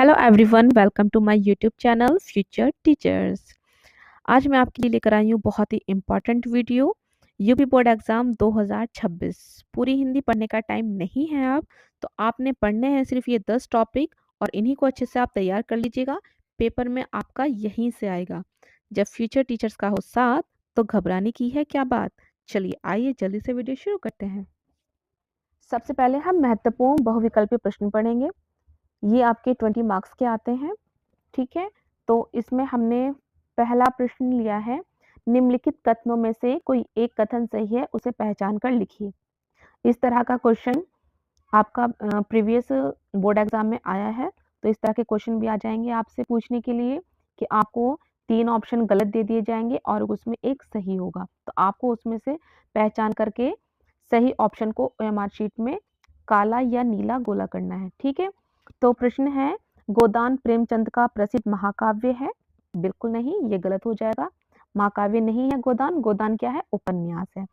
Hello everyone, welcome to my YouTube channel future teachers. आज मैं आपके लिए लेकर आई हूँ बहुत ही important video. UP board exam 2026 पूरी हिंदी पढ़ने का टाइम नहीं है। आप तो आपने पढ़ने हैं सिर्फ ये 10 टॉपिक और इन्हीं को अच्छे से आप तैयार कर लीजिएगा। पेपर में आपका यहीं से आएगा। जब फ्यूचर टीचर्स का हो साथ तो घबराने की है क्या बात। चलिए आइए जल्दी से वीडियो शुरू करते हैं। सबसे पहले हम महत्वपूर्ण बहुविकल्पीय प्रश्न पढ़ेंगे। ये आपके 20 मार्क्स के आते हैं, ठीक है। तो इसमें हमने पहला प्रश्न लिया है, निम्नलिखित कथनों में से कोई एक कथन सही है, उसे पहचान कर लिखिए। इस तरह का क्वेश्चन आपका प्रीवियस बोर्ड एग्जाम में आया है। तो इस तरह के क्वेश्चन भी आ जाएंगे आपसे पूछने के लिए कि आपको 3 ऑप्शन गलत दे दिए जाएंगे और उसमें एक सही होगा। तो आपको उसमें से पहचान करके सही ऑप्शन को ओएमआर शीट में काला या नीला गोला करना है, ठीक है। तो प्रश्न है, गोदान प्रेमचंद का प्रसिद्ध महाकाव्य है। बिल्कुल नहीं, ये गलत हो जाएगा। महाकाव्य नहीं है गोदान। गोदान क्या है? उपन्यास है।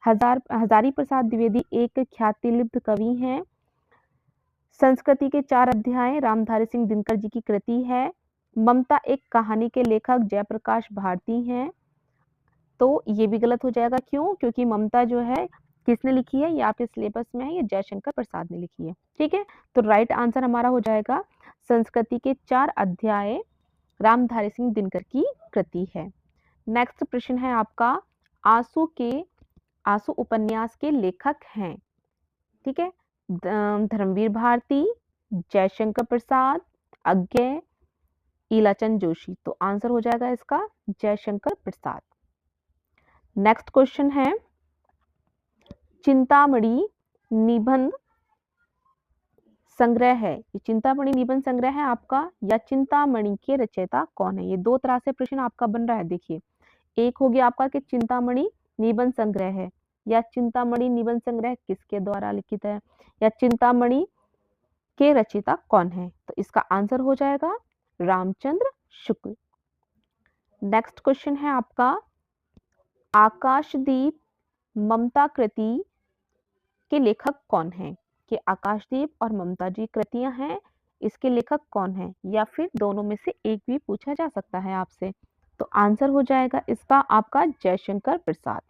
हजारी प्रसाद द्विवेदी एक ख्यातिलब्ध कवि हैं। संस्कृति के 4 अध्याय रामधारी सिंह दिनकर जी की कृति है। ममता एक कहानी के लेखक जयप्रकाश भारती हैं। तो ये भी गलत हो जाएगा। क्यों? क्योंकि ममता जो है किसने लिखी है? ये आपके सिलेबस में है, ये जयशंकर प्रसाद ने लिखी है, ठीक है। तो राइट आंसर हमारा हो जाएगा संस्कृति के 4 अध्याय रामधारी सिंह दिनकर की कृति है। नेक्स्ट प्रश्न है आपका, आंसू उपन्यास के लेखक हैं, ठीक है। धर्मवीर भारती, जयशंकर प्रसाद, अज्ञे, ईलाचंद जोशी। तो आंसर हो जाएगा इसका जयशंकर प्रसाद। नेक्स्ट क्वेश्चन है, चिंतामणि निबंध संग्रह है। ये चिंतामणि निबंध संग्रह है आपका, या चिंतामणि के रचयिता कौन है? ये दो तरह से प्रश्न आपका बन रहा है। देखिए, एक हो गया आपका कि चिंतामणि निबंध संग्रह है, या चिंतामणि निबंध संग्रह किसके द्वारा लिखित है, या चिंतामणि के रचयिता कौन है। तो इसका आंसर हो जाएगा रामचंद्र शुक्ल। नेक्स्ट क्वेश्चन है आपका, आकाशदीप ममता कृति के लेखक कौन है? कि आकाशदीप और ममता जी कृतियां हैं, इसके लेखक कौन है, या फिर दोनों में से एक भी पूछा जा सकता है आपसे। तो आंसर हो जाएगा इसका आपका Jaishankar Prasad.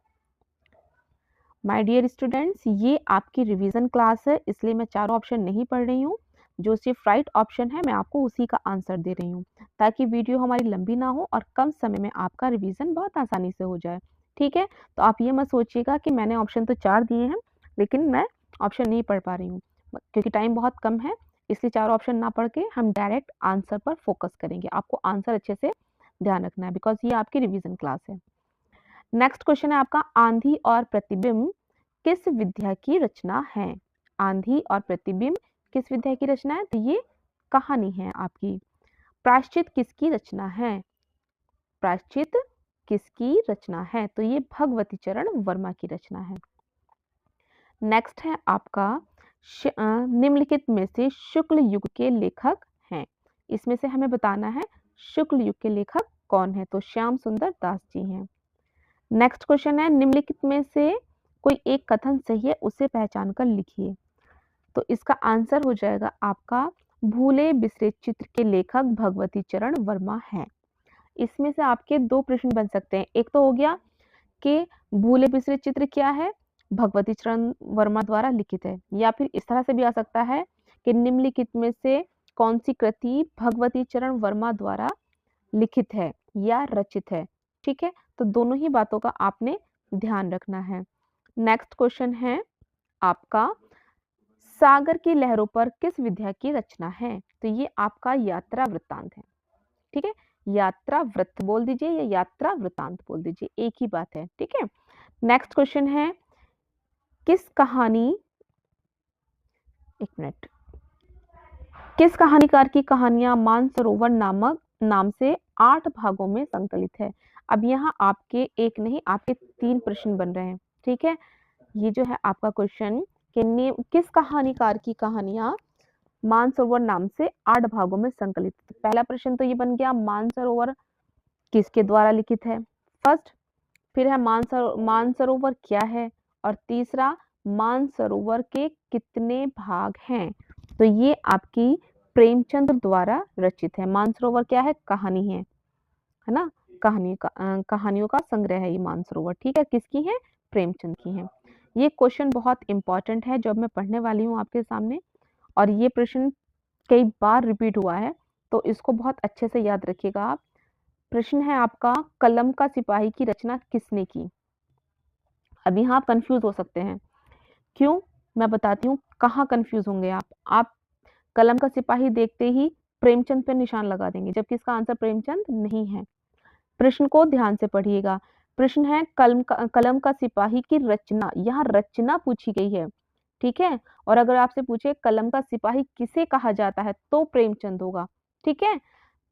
My dear students, ये आपकी रिवीजन क्लास है, इसलिए मैं चारों ऑप्शन नहीं पढ़ रही हूँ। जो सिर्फ राइट ऑप्शन है मैं आपको उसी का आंसर दे रही हूँ, ताकि वीडियो हमारी लंबी ना हो और कम समय में आपका रिवीजन बहुत आसानी से हो जाए, ठीक है। तो आप ये मत सोचिएगा कि मैंने ऑप्शन तो 4 दिए हैं लेकिन मैं ऑप्शन नहीं पढ़ पा रही हूँ, क्योंकि टाइम बहुत कम है, इसलिए 4 ऑप्शन ना पढ़ के हम डायरेक्ट आंसर पर फोकस करेंगे। आपको आंसर अच्छे से ध्यान रखना है, बिकॉज ये आपकी रिवीजन क्लास है। नेक्स्ट क्वेश्चन है आपका, आंधी और प्रतिबिंब किस विद्या की रचना है? आंधी और प्रतिबिंब किस विद्या की रचना है? तो ये कहानी है आपकी। प्रायश्चित किसकी रचना है? प्रायश्चित किसकी रचना है? तो ये भगवती चरण वर्मा की रचना है। नेक्स्ट है आपका, निम्नलिखित में से शुक्ल युग के लेखक हैं। इसमें से हमें बताना है शुक्ल युग के लेखक कौन है। तो श्याम सुंदर दास जी हैं। नेक्स्ट क्वेश्चन है, निम्नलिखित में से कोई एक कथन सही है, उसे पहचान कर लिखिए। तो इसका आंसर हो जाएगा आपका, भूले बिसरे चित्र के लेखक भगवती चरण वर्मा हैं। इसमें से आपके 2 प्रश्न बन सकते हैं। एक तो हो गया कि भूले बिसरे चित्र क्या है? भगवती चरण वर्मा द्वारा लिखित है। या फिर इस तरह से भी आ सकता है कि निम्नलिखित में से कौन सी कृति भगवती चरण वर्मा द्वारा लिखित है या रचित है, ठीक है। तो दोनों ही बातों का आपने ध्यान रखना है। नेक्स्ट क्वेश्चन है आपका, सागर की लहरों पर किस विद्या की रचना है? तो ये आपका यात्रा वृत्तांत है, ठीक है। यात्रा वृत्त बोल दीजिए या यात्रा वृत्तांत बोल दीजिए, एक ही बात है, ठीक है। नेक्स्ट क्वेश्चन है, किस कहानी, एक मिनट, किस कहानीकार की कहानियां मानसरोवर नामक नाम से 8 भागों में संकलित है? अब यहाँ आपके एक नहीं, आपके 3 प्रश्न बन रहे हैं, ठीक है। ये जो है आपका क्वेश्चन कि किस कहानीकार की कहानियां मानसरोवर नाम से 8 भागों में संकलित। पहला प्रश्न तो ये बन गया, मानसरोवर किसके द्वारा लिखित है, फर्स्ट। फिर है मानसरोवर क्या है, और तीसरा मानसरोवर के कितने भाग हैं। तो ये आपकी प्रेमचंद द्वारा रचित है। मानसरोवर क्या है? कहानी है ना? कहानियों का संग्रह है ये मानसरोवर। ठीक है, किसकी है? प्रेमचंद की है। ये क्वेश्चन बहुत इंपॉर्टेंट है जो अब मैं पढ़ने वाली हूँ आपके सामने, और ये प्रश्न कई बार रिपीट हुआ है, तो इसको बहुत अच्छे से याद रखिएगा आप। प्रश्न है आपका, कलम का सिपाही की रचना किसने की? अब यहाँ आप कंफ्यूज हो सकते हैं। क्यों? मैं बताती हूँ कहाँ कंफ्यूज होंगे आप कलम का सिपाही देखते ही प्रेमचंद पे निशान लगा देंगे, जबकि इसका आंसर प्रेमचंद नहीं है। प्रश्न को ध्यान से पढ़िएगा। प्रश्न है कलम का सिपाही की रचना, यहाँ रचना पूछी गई है। ठीक है, और अगर आपसे पूछे कलम का सिपाही किसे कहा जाता है तो प्रेमचंद होगा। ठीक है,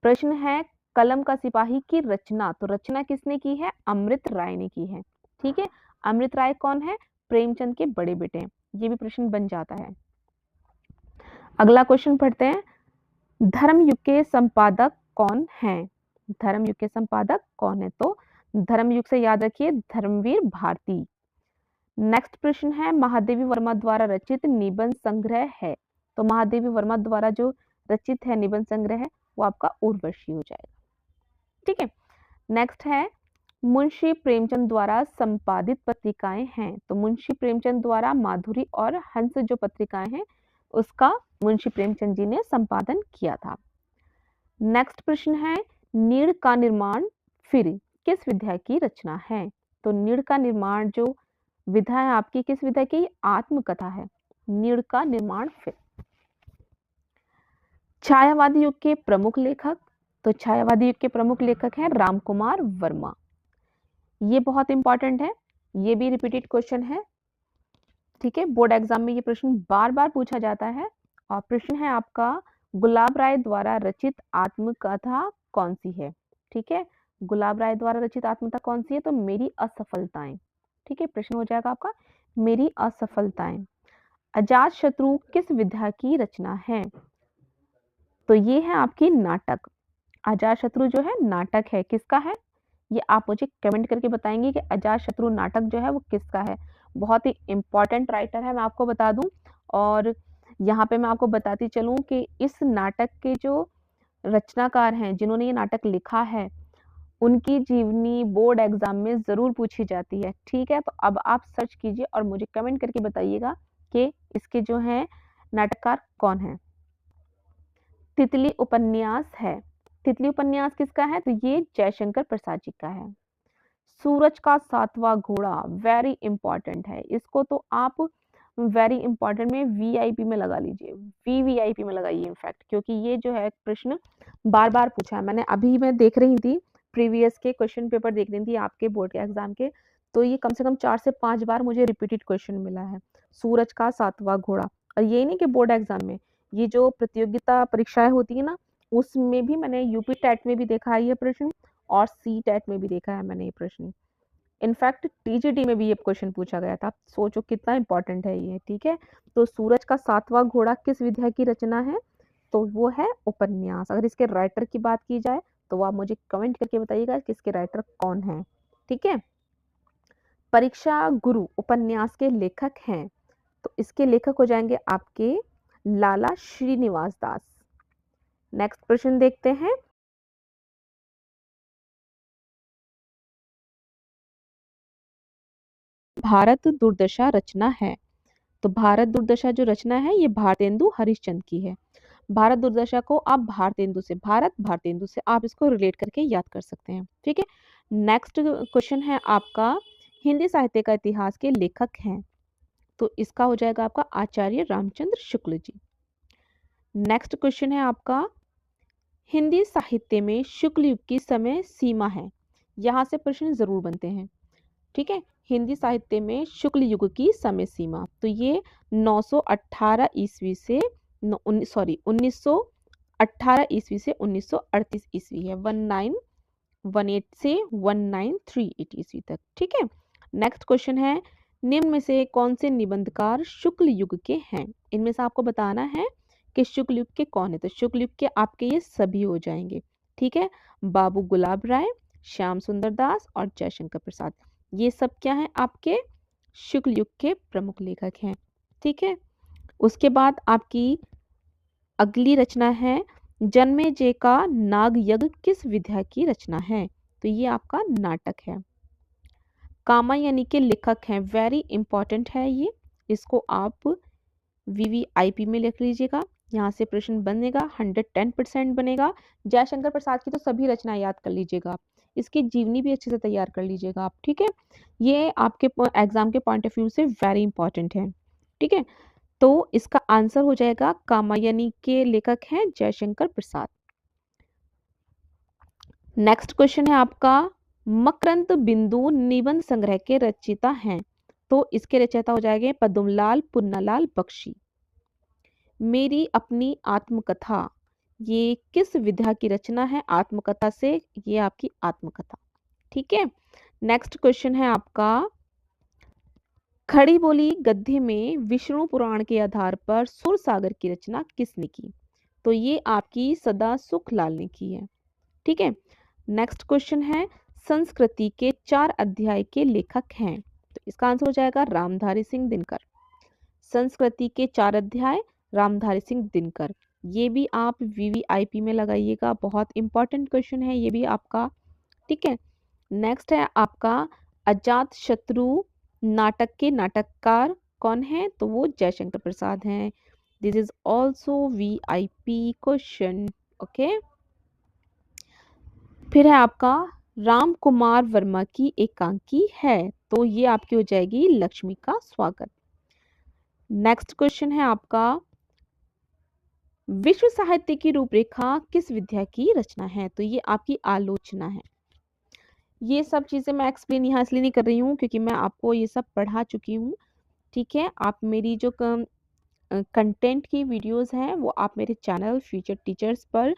प्रश्न है कलम का सिपाही की रचना, तो रचना किसने की है? अमृत राय ने की है। ठीक है, अमृत राय कौन है? प्रेमचंद के बड़े बेटे हैं। ये भी प्रश्न बन जाता है। अगला क्वेश्चन पढ़ते हैं, धर्मयुग के संपादक कौन हैं? धर्मयुग के संपादक कौन है? तो धर्मयुग से याद रखिए धर्मवीर भारती। नेक्स्ट प्रश्न है, महादेवी वर्मा द्वारा रचित निबंध संग्रह है। तो महादेवी वर्मा द्वारा जो रचित है निबंध संग्रह है वो आपका उर्वशी हो जाएगा। ठीक है, नेक्स्ट है, मुंशी प्रेमचंद द्वारा संपादित पत्रिकाएं हैं। तो मुंशी प्रेमचंद द्वारा माधुरी और हंस जो पत्रिकाएं हैं उसका मुंशी प्रेमचंद जी ने संपादन किया था। नेक्स्ट प्रश्न है, नीड़ का निर्माण फिर किस विधा की रचना है? तो नीड़ का निर्माण जो विधा है आपकी किस विधा की? आत्मकथा है। नीड़ का निर्माण फिर। छायावादी युग के प्रमुख लेखक, तो छायावादी युग के प्रमुख लेखक हैं रामकुमार वर्मा। ये बहुत इंपॉर्टेंट है, ये भी रिपीटेड क्वेश्चन है। ठीक है, बोर्ड एग्जाम में ये प्रश्न बार बार पूछा जाता है। और प्रश्न है आपका, गुलाब राय द्वारा रचित आत्मकथा कौन सी है? ठीक है, गुलाब राय द्वारा रचित आत्मकथा कौन सी है? तो मेरी असफलताएं। ठीक है, प्रश्न हो जाएगा आपका मेरी असफलताएं। अजात शत्रु किस विधा की रचना है? तो ये है आपकी नाटक। अजात शत्रु जो है नाटक है, किसका है? ये आप मुझे कमेंट करके बताएंगे कि अजात शत्रु नाटक जो है वो किसका है। बहुत ही इंपॉर्टेंट राइटर है, मैं आपको बता दूं। और यहाँ पे मैं आपको बताती चलूं कि इस नाटक के जो रचनाकार हैं जिन्होंने ये नाटक लिखा है उनकी जीवनी बोर्ड एग्जाम में जरूर पूछी जाती है। ठीक है, तो अब आप सर्च कीजिए और मुझे कमेंट करके बताइएगा कि इसके जो है नाटककार कौन है। तितली उपन्यास है। तितली उपन्यास किसका है? तो ये जयशंकर प्रसाद जी का है। सूरज का सातवां घोड़ा वेरी इंपॉर्टेंट है, इसको तो आप वेरी इंपॉर्टेंट में वीआईपी में लगा लीजिए, वीवीआईपी में लगाइए इनफैक्ट, क्योंकि ये जो है प्रश्न बार बार पूछा है। मैं देख रही थी प्रीवियस के क्वेश्चन पेपर देख रही थी आपके बोर्ड के एग्जाम के, तो ये कम से कम 4 से 5 बार मुझे रिपीटेड क्वेश्चन मिला है, सूरज का सातवां घोड़ा। और ये नहीं कि बोर्ड एग्जाम में, ये जो प्रतियोगिता परीक्षाएं होती है ना उसमें भी मैंने यूपी टेट में भी देखा है ये प्रश्न, और सी टेट में भी देखा है मैंने ये प्रश्न। इनफैक्ट टीजीटी में भी ये क्वेश्चन पूछा गया था, सोचो कितना इंपॉर्टेंट है ये। ठीक है, तो सूरज का सातवां घोड़ा किस विधा की रचना है? तो वो है उपन्यास। अगर इसके राइटर की बात की जाए तो वो आप मुझे कमेंट करके बताइएगा कि इसके राइटर कौन है। ठीक है, परीक्षा गुरु उपन्यास के लेखक हैं, तो इसके लेखक हो जाएंगे आपके लाला श्रीनिवास दास। नेक्स्ट प्रश्न देखते हैं, भारत दुर्दशा रचना है। तो भारत दुर्दशा जो रचना है ये भारतेंदु हरिश्चंद्र की है। भारत दुर्दशा को आप भारतेंदु से आप इसको रिलेट करके याद कर सकते हैं। ठीक है, नेक्स्ट क्वेश्चन है आपका, हिंदी साहित्य का इतिहास के लेखक हैं, तो इसका हो जाएगा आपका आचार्य रामचंद्र शुक्ल जी। नेक्स्ट क्वेश्चन है आपका, हिंदी साहित्य में शुक्ल युग की समय सीमा है। यहाँ से प्रश्न जरूर बनते हैं। ठीक है, हिंदी साहित्य में शुक्ल युग की समय सीमा, तो ये 918 ईस्वी से 1918 ईस्वी से 1938 ईस्वी है, 1918 से 1938 ईस्वी तक। ठीक है, नेक्स्ट क्वेश्चन है, निम्न में से कौन से निबंधकार शुक्ल युग के हैं? इनमें से आपको बताना है कि शुक्ल युग के कौन है। तो शुक्ल युग के आपके ये सभी हो जाएंगे। ठीक है, बाबू गुलाब राय, श्याम सुंदर दास और जयशंकर प्रसाद, ये सब क्या है आपके शुक्ल युग के प्रमुख लेखक हैं। ठीक है, उसके बाद आपकी अगली रचना है जन्मेजय का नाग यज्ञ किस विधा की रचना है? तो ये आपका नाटक है। कामायनी के लेखक हैं, वेरी इंपॉर्टेंट है ये, इसको आप वीवीआईपी में लिख लीजिएगा। यहाँ से प्रश्न बनेगा, 110% बनेगा। जयशंकर प्रसाद की तो सभी रचनाएं याद कर लीजिएगा आप, इसकी जीवनी भी अच्छे से तैयार कर लीजिएगा आप, ठीक है। ये आपके एग्जाम के पॉइंट ऑफ व्यू से वेरी इंपॉर्टेंट है, ठीक है। तो इसका आंसर हो जाएगा कामायनी के लेखक हैं जयशंकर प्रसाद। नेक्स्ट क्वेश्चन है आपका, मकरंद बिंदु निबंध संग्रह के रचयिता हैं, तो इसके रचयिता हो जाएंगे पद्मलाल पुन्नालाल बख्शी। मेरी अपनी आत्मकथा, ये किस विधा की रचना है? आत्मकथा से ये आपकी आत्मकथा, ठीक है। नेक्स्ट क्वेश्चन है आपका, खड़ी बोली गद्य में विष्णु पुराण के आधार पर सुर सागर की रचना किसने की? तो ये आपकी सदा सुख लाल ने की है, ठीक है। नेक्स्ट क्वेश्चन है, संस्कृति के 4 अध्याय के लेखक हैं, तो इसका आंसर हो जाएगा रामधारी सिंह दिनकर। संस्कृति के 4 अध्याय रामधारी सिंह दिनकर, ये भी आप वीवीआईपी में लगाइएगा, बहुत इंपॉर्टेंट क्वेश्चन है ये भी आपका, ठीक है। नेक्स्ट है आपका, अजात शत्रु नाटक के नाटककार कौन है? तो वो जयशंकर प्रसाद हैं। This is also VIP question, okay. फिर है आपका, राम कुमार वर्मा की एकांकी है, तो ये आपकी हो जाएगी लक्ष्मी का स्वागत। नेक्स्ट क्वेश्चन है आपका, विश्व साहित्य की रूपरेखा किस विधा की रचना है? तो ये आपकी आलोचना है। ये सब चीजें मैं एक्सप्लेन यहाँ इसलिए नहीं कर रही हूँ क्योंकि मैं आपको ये सब पढ़ा चुकी हूँ, ठीक है। आप मेरी जो कंटेंट की वीडियोस हैं वो आप मेरे चैनल फ्यूचर टीचर्स पर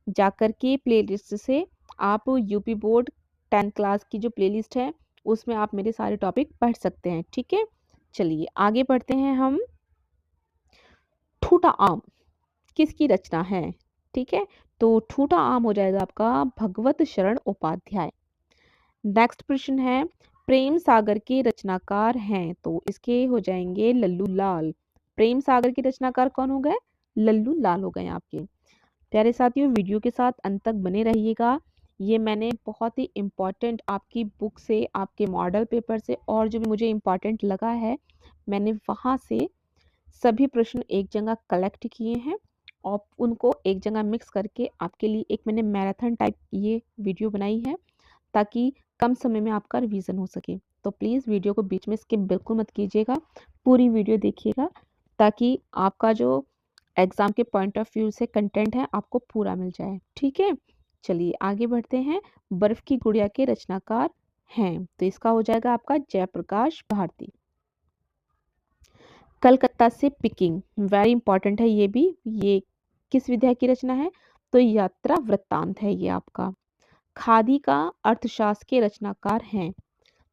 जाकर के प्लेलिस्ट से आप यूपी बोर्ड 10 क्लास की जो प्लेलिस्ट है उसमें आप मेरे सारे टॉपिक पढ़ सकते हैं, ठीक है। चलिए आगे बढ़ते हैं हम। ठूठा आम किसकी रचना है? ठीक है, तो ठूठा आम हो जाएगा आपका भगवत शरण उपाध्याय। नेक्स्ट प्रश्न है, प्रेम सागर के रचनाकार हैं, तो इसके हो जाएंगे लल्लू लाल। प्रेम सागर के रचनाकार कौन हो गए? लल्लू लाल हो गए आपके। प्यारे साथियों, वीडियो के साथ अंत तक बने रहिएगा। ये मैंने बहुत ही इम्पॉर्टेंट आपकी बुक से, आपके मॉडल पेपर से और जो भी मुझे इम्पॉर्टेंट लगा है मैंने वहाँ से सभी प्रश्न एक जगह कलेक्ट किए हैं और उनको एक जगह मिक्स करके आपके लिए एक मैंने मैराथन टाइप ये वीडियो बनाई है ताकि कम समय में आपका रिवीजन हो सके। तो प्लीज़ वीडियो को बीच में स्किप बिल्कुल मत कीजिएगा, पूरी वीडियो देखिएगा ताकि आपका जो एग्जाम के पॉइंट ऑफ व्यू से कंटेंट है आपको पूरा मिल जाए, ठीक है। चलिए आगे बढ़ते हैं। बर्फ की गुड़िया के रचनाकार हैं, तो इसका हो जाएगा आपका जयप्रकाश भारती। कलकत्ता से पिकिंग, वेरी इंपॉर्टेंट है ये भी, ये किस विधा की रचना है? तो यात्रा वृत्तांत है ये आपका। खादी का अर्थशास्त्र के रचनाकार हैं,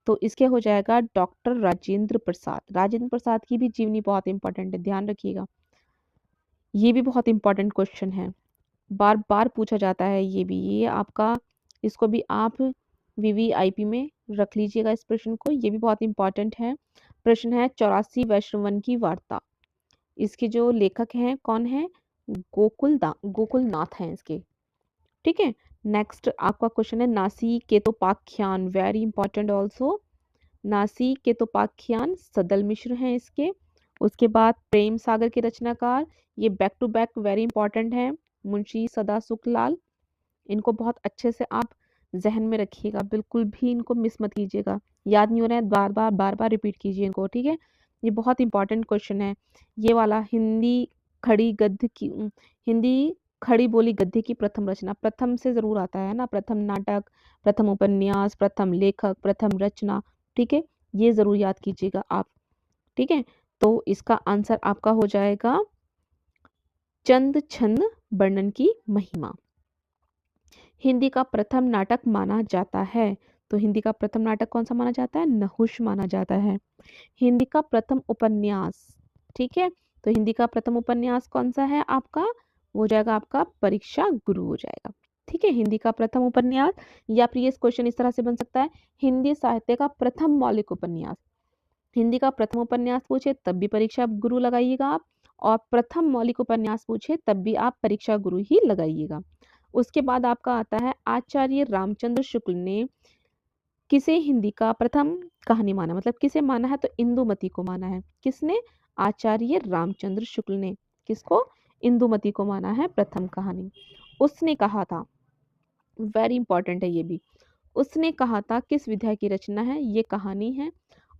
तो इसके हो जाएगा डॉक्टर राजेंद्र प्रसाद। राजेंद्र प्रसाद की भी जीवनी बहुत इंपॉर्टेंट है, ध्यान रखिएगा, ये भी बहुत इंपॉर्टेंट क्वेश्चन है, बार बार पूछा जाता है ये भी, ये आपका, इसको भी आप वीवीआईपी में रख लीजिएगा इस प्रश्न को, ये भी बहुत इंपॉर्टेंट है। प्रश्न है 84 वैष्णवन की वार्ता, इसके जो लेखक हैं कौन है? गोकुलनाथ हैं इसके, ठीक है। नेक्स्ट आपका क्वेश्चन है Nasiketopakhyan, very important also. Nasiketopakhyan Sadal Mishra हैं इसके। उसके बाद प्रेम सागर के रचनाकार, ये back to back very important है, मुंशी सदा सुखलाल। इनको बहुत अच्छे से आप जहन में रखिएगा, बिल्कुल भी इनको मिस मत कीजिएगा, याद नहीं हो रहा है बार बार रिपीट कीजिए इनको, ठीक है। ये बहुत इंपॉर्टेंट क्वेश्चन है ये वाला। हिंदी खड़ी बोली गद्य की प्रथम रचना, प्रथम से जरूर आता है ना, प्रथम नाटक, प्रथम उपन्यास, प्रथम लेखक, प्रथम रचना, ठीक है, ये जरूर याद कीजिएगा आप, ठीक है। तो इसका आंसर आपका हो जाएगा चंद छंद वर्णन की महिमा। हिंदी का प्रथम नाटक माना जाता है, तो हिंदी का प्रथम नाटक कौन सा माना जाता है? नहुष माना जाता है। हिंदी का प्रथम उपन्यास, ठीक है, तो हिंदी का प्रथम उपन्यास कौन सा है आपका? वो हो जाएगा आपका परीक्षा गुरु हो जाएगा, ठीक है, हिंदी का प्रथम उपन्यास। या फिर ये क्वेश्चन इस तरह से बन सकता है, हिंदी साहित्य का प्रथम मौलिक उपन्यास, हिंदी का प्रथम उपन्यास पूछे तब भी परीक्षा गुरु लगाइएगा आप, और प्रथम मौलिक उपन्यास पूछे तब भी आप परीक्षा गुरु ही लगाइएगा। उसके बाद आपका आता है आचार्य रामचंद्र शुक्ल ने किसे हिंदी का प्रथम कहानी माना, मतलब किसे माना है, तो इंदुमती को माना है। किसने? आचार्य रामचंद्र शुक्ल ने। किसको? इंदुमती को माना है प्रथम कहानी। उसने कहा था, वेरी इंपॉर्टेंट है ये भी, उसने कहा था किस विधा की रचना है, ये कहानी है।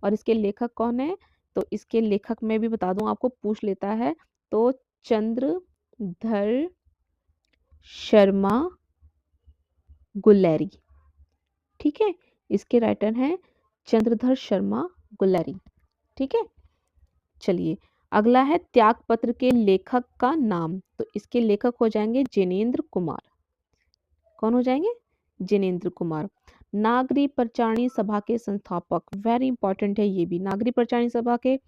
और इसके लेखक कौन है? तो इसके लेखक मैं भी बता दूं आपको, पूछ लेता है तो चंद्रधर शर्मा गुलेरी। ठीक है, इसके राइटर हैं चंद्रधर शर्मा गुलेरी। ठीक है, चलिए अगला है त्यागपत्र के लेखक का नाम, तो इसके लेखक हो जाएंगे जिनेंद्र कुमार। कौन हो जाएंगे? जिनेंद्र कुमार। नागरी प्रचारणी सभा के संस्थापक, वेरी इंपॉर्टेंट है ये भी, नागरी प्रचारणी सभा के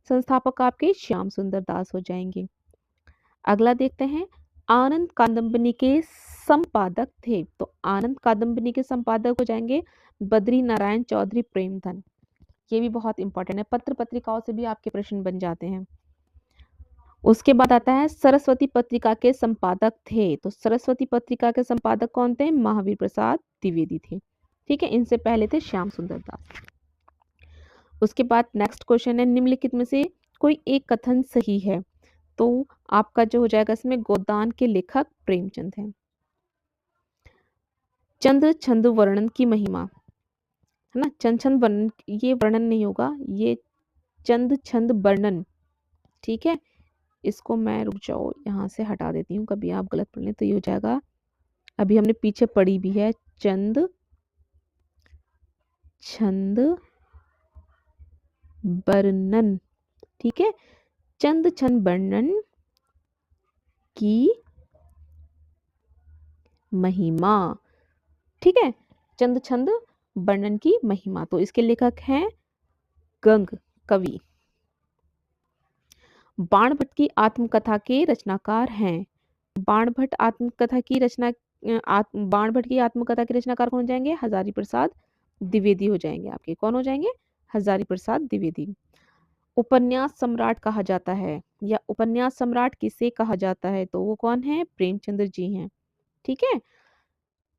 संस्थापक आपके श्याम सुंदर दास हो जाएंगे। अगला देखते हैं, आनंद कादंबनी के संपादक थे, तो आनंद कादंबनी के संपादक हो जाएंगे बद्री नारायण चौधरी प्रेमधन। ये भी बहुत इंपॉर्टेंट है, पत्र पत्रिकाओं से भी आपके प्रश्न बन जाते हैं। उसके बाद आता है सरस्वती पत्रिका के संपादक थे, तो सरस्वती पत्रिका के संपादक कौन थे? महावीर प्रसाद द्विवेदी थे। ठीक है, इनसे पहले थे श्याम सुंदर दास। उसके बाद नेक्स्ट क्वेश्चन है, निम्नलिखित में से कोई एक कथन सही है, तो आपका जो हो जाएगा इसमें गोदान के लेखक प्रेमचंद हैं। चंद्र छंद वर्णन की महिमा, है ना, चंद छंद वर्णन, ये वर्णन नहीं होगा, ये चंद छंद वर्णन। ठीक है, इसको मैं, रुक जाओ, यहाँ से हटा देती हूँ, कभी आप गलत पढ़ लें तो ये हो जाएगा, अभी हमने पीछे पढ़ी भी है, चंद छंद वर्णन। ठीक है, चंद छंद वर्णन की महिमा। ठीक है, चंद छंद वर्णन की महिमा, तो इसके लेखक हैं गंग कवि। बाणभट्ट की आत्मकथा के रचनाकार हैं, बाणभट्ट आत्मकथा की रचना, बाणभट्ट की आत्मकथा के रचनाकार कौन हो जाएंगे? हजारी प्रसाद द्विवेदी हो जाएंगे आपके। कौन हो जाएंगे? हजारी प्रसाद द्विवेदी। उपन्यास सम्राट कहा जाता है, या उपन्यास सम्राट किसे कहा जाता है, तो वो कौन है? प्रेमचंद्र जी हैं। ठीक है,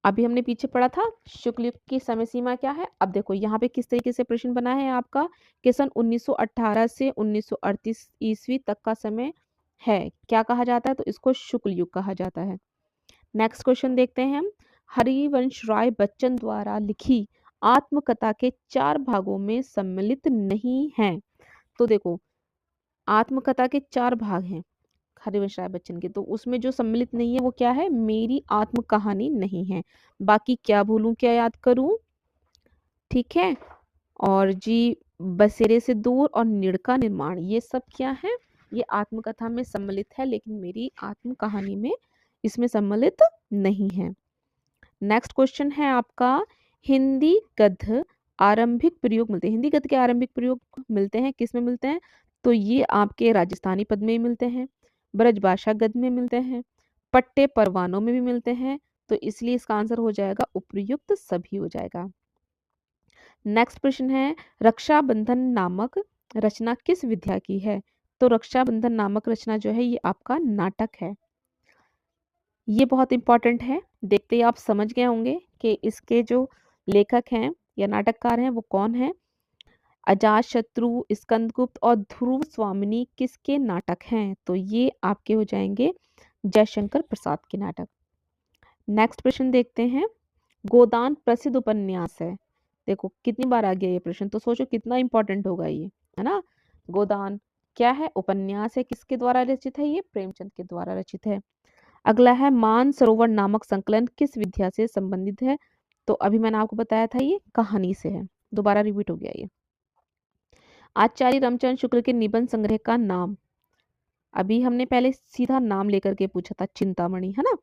अभी हमने पीछे पढ़ा था शुक्ल युग की समय सीमा क्या है। अब देखो यहाँ पे किस तरीके से प्रश्न बना है आपका, कि सन 1918 से 1938 ईस्वी तक का समय है, क्या कहा जाता है, तो इसको शुक्ल युग कहा जाता है। नेक्स्ट क्वेश्चन देखते हैं हम, हरिवंश राय बच्चन द्वारा लिखी आत्मकथा के 4 भागों में सम्मिलित नहीं है, तो देखो आत्मकथा के 4 भाग हैं हरिवंश राय बच्चन के, तो उसमें जो सम्मिलित नहीं है वो क्या है? मेरी आत्म कहानी नहीं है। बाकी क्या भूलूं क्या याद करूं, ठीक है, और जी बसेरे से दूर और नीड़ का निर्माण, ये सब क्या है? ये आत्मकथा में सम्मिलित है, लेकिन मेरी आत्म कहानी में इसमें सम्मिलित नहीं है। नेक्स्ट क्वेश्चन है आपका, हिंदी गद्य आरंभिक प्रयोग मिलते हैं, हिंदी गद्य के आरंभिक प्रयोग मिलते हैं, किस में मिलते हैं? तो ये आपके राजस्थानी पद में मिलते हैं, ब्रजभाषा गद्य में मिलते हैं, पट्टे परवानों में भी मिलते हैं, तो इसलिए इसका आंसर हो जाएगा उपर्युक्त सभी हो जाएगा। नेक्स्ट प्रश्न है, रक्षाबंधन नामक रचना किस विधा की है, तो रक्षाबंधन नामक रचना जो है ये आपका नाटक है। ये बहुत इंपॉर्टेंट है, देखते ही आप समझ गए होंगे कि इसके जो लेखक हैं या नाटककार हैं वो कौन है। अजात शत्रु, स्कंदगुप्त और ध्रुव स्वामिनी किसके नाटक हैं, तो ये आपके हो जाएंगे जयशंकर प्रसाद के नाटक। नेक्स्ट प्रश्न देखते हैं, गोदान प्रसिद्ध उपन्यास है, देखो कितनी बार आ गया ये प्रश्न, तो सोचो कितना इंपॉर्टेंट होगा ये, है ना। गोदान क्या है? उपन्यास है, किसके द्वारा रचित है? ये प्रेमचंद के द्वारा रचित है। अगला है, मान सरोवर नामक संकलन किस विधा से संबंधित है, तो अभी मैंने आपको बताया था ये कहानी से है, दोबारा रिपीट हो गया ये। आचार्य रामचंद्र शुक्ल के निबंध संग्रह का नाम, अभी हमने पहले सीधा नाम लेकर के पूछा था, चिंतामणि, है ना,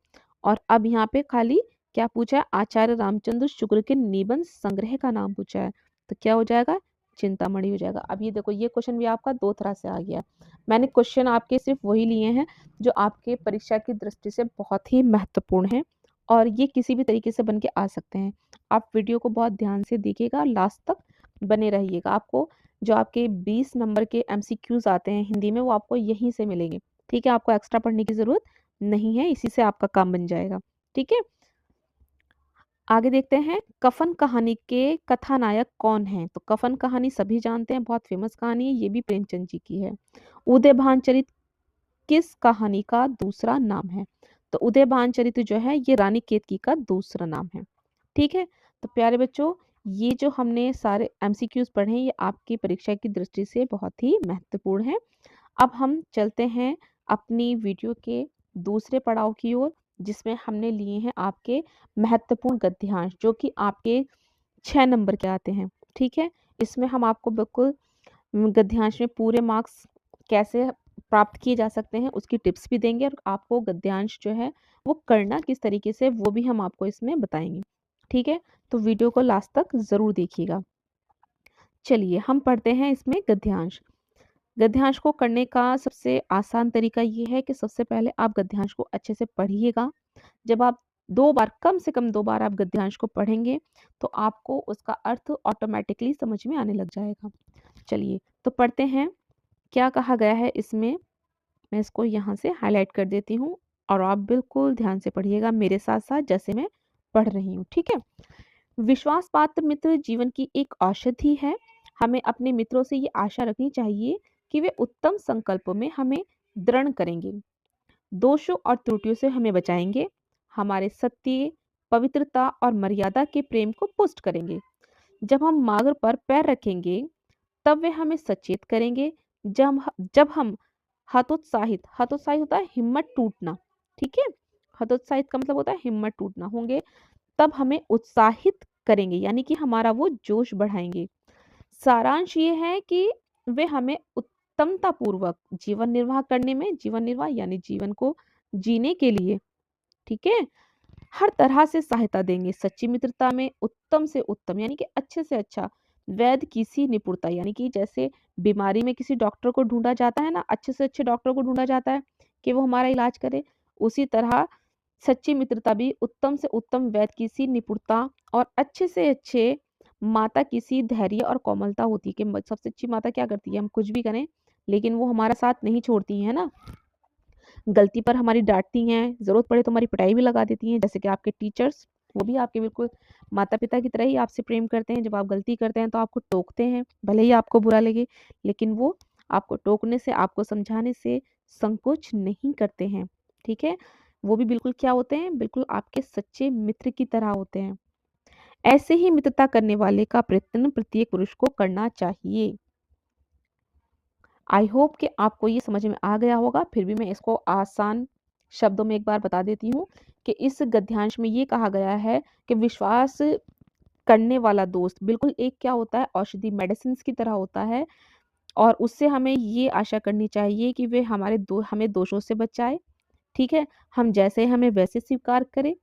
और अब यहाँ पे खाली क्या पूछा है? आचार्य रामचंद्र शुक्ल के निबंध संग्रह का नाम पूछा है, तो क्या हो जाएगा? चिंतामणि हो जाएगा। अब ये देखो ये क्वेश्चन भी आपका दो तरह से आ गया, मैंने क्वेश्चन आपके सिर्फ वही लिए हैं जो आपके परीक्षा की दृष्टि से बहुत ही महत्वपूर्ण है, और ये किसी भी तरीके से बन के आ सकते हैं। आप वीडियो को बहुत ध्यान से देखिएगा, लास्ट तक बने रहिएगा, आपको जो आपके 20 नंबर के एमसीक्यूज आते हैं हिंदी में वो आपको यहीं से मिलेंगे। ठीक है, आपको एक्स्ट्रा पढ़ने की जरूरत नहीं है, इसी से आपका काम बन जाएगा। ठीक है, आगे देखते हैं कफन कहानी के कथानायक कौन हैं। तो कफन कहानी सभी जानते हैं, बहुत फेमस कहानी है, ये भी प्रेमचंद जी की है। उदय भानचरित किस कहानी का दूसरा नाम है? तो उदय भानचरित जो है ये रानी केतकी का दूसरा नाम है। ठीक है, तो प्यारे बच्चों, ये जो हमने सारे एमसीक्यूज पढ़े हैं ये आपकी परीक्षा की दृष्टि से बहुत ही महत्वपूर्ण है। अब हम चलते हैं अपनी वीडियो के दूसरे पड़ाव की ओर, जिसमें हमने लिए हैं आपके महत्वपूर्ण गद्यांश, जो कि आपके 6 नंबर के आते हैं। ठीक है, इसमें हम आपको बिल्कुल गद्यांश में पूरे मार्क्स कैसे प्राप्त किए जा सकते हैं उसकी टिप्स भी देंगे, और आपको गद्यांश जो है वो करना किस तरीके से वो भी हम आपको इसमें बताएंगे। ठीक है, तो वीडियो को लास्ट तक जरूर देखिएगा। चलिए हम पढ़ते हैं इसमें गद्यांश। गद्यांश को करने का सबसे आसान तरीका ये है कि सबसे पहले आप गद्यांश को अच्छे से पढ़िएगा। जब आप 2 बार, कम से कम 2 बार आप गद्यांश को पढ़ेंगे तो आपको उसका अर्थ ऑटोमेटिकली समझ में आने लग जाएगा। चलिए तो पढ़ते हैं क्या कहा गया है इसमें। मैं इसको यहाँ से हाईलाइट कर देती हूँ और आप बिल्कुल ध्यान से पढ़िएगा मेरे साथ साथ जैसे मैं पढ़ रही हूँ। ठीक है, विश्वास पात्र मित्र जीवन की एक औषधि है। हमें अपने मित्रों से ये आशा रखनी चाहिए कि वे उत्तम संकल्पों में हमें दृढ़ करेंगे, दोषों और त्रुटियों से हमें बचाएंगे, हमारे सत्य, पवित्रता और मर्यादा के प्रेम को पुष्ट करेंगे। जब हम मार्ग पर पैर रखेंगे तब वे हमें सचेत करेंगे। जब हम हतोत्साहित, हतोत्साहित होता है हिम्मत टूटना। ठीक है, हतोत्साहित का मतलब होता है हिम्मत टूटना होंगे, तब हमें उत्साहित करेंगे, यानी कि हमारा वो जोश बढ़ाएंगे। सारांश ये है कि वे हमें उत्तमता पूर्वक जीवन निर्वाह करने में, जीवन निर्वाह यानी जीवन को जीने के लिए, ठीक है, हर तरह से सहायता देंगे। सच्ची मित्रता में उत्तम से उत्तम यानी कि अच्छे से अच्छा वैद्य किसी निपुणता, यानी कि जैसे बीमारी में किसी डॉक्टर को ढूंढा जाता है ना, अच्छे से अच्छे डॉक्टर को ढूंढा जाता है कि वो हमारा इलाज करे, उसी तरह सच्ची मित्रता भी उत्तम से उत्तम वैद्य किसी निपुणता और अच्छे से अच्छे माता किसी धैर्य और कोमलता होती है। कि सबसे अच्छी माता क्या करती है, हम कुछ भी करें लेकिन वो हमारा साथ नहीं छोड़ती है ना, गलती पर हमारी डांटती हैं, जरूरत पड़े तो हमारी पिटाई भी लगा देती हैं। जैसे कि आपके टीचर्स, वो भी आपके बिल्कुल माता पिता की तरह ही आपसे प्रेम करते हैं। जब आप गलती करते हैं तो आपको टोकते हैं, भले ही आपको बुरा लगे, लेकिन वो आपको टोकने से, आपको समझाने से संकोच नहीं करते हैं। ठीक है, वो भी बिल्कुल क्या होते हैं, बिल्कुल आपके सच्चे मित्र की तरह होते हैं। ऐसे ही मित्रता करने वाले का प्रयत्न प्रत्येक पुरुष को करना चाहिए। आई होप कि आपको ये समझ में आ गया होगा, फिर भी मैं इसको आसान शब्दों में एक बार बता देती हूँ कि इस गद्यांश में ये कहा गया है कि विश्वास करने वाला दोस्त बिल्कुल एक क्या होता है, औषधि मेडिसिन की तरह होता है, और उससे हमें ये आशा करनी चाहिए कि वे हमें दोषों से बचाए। ठीक है, हम जैसे हमें वैसे स्वीकार करें।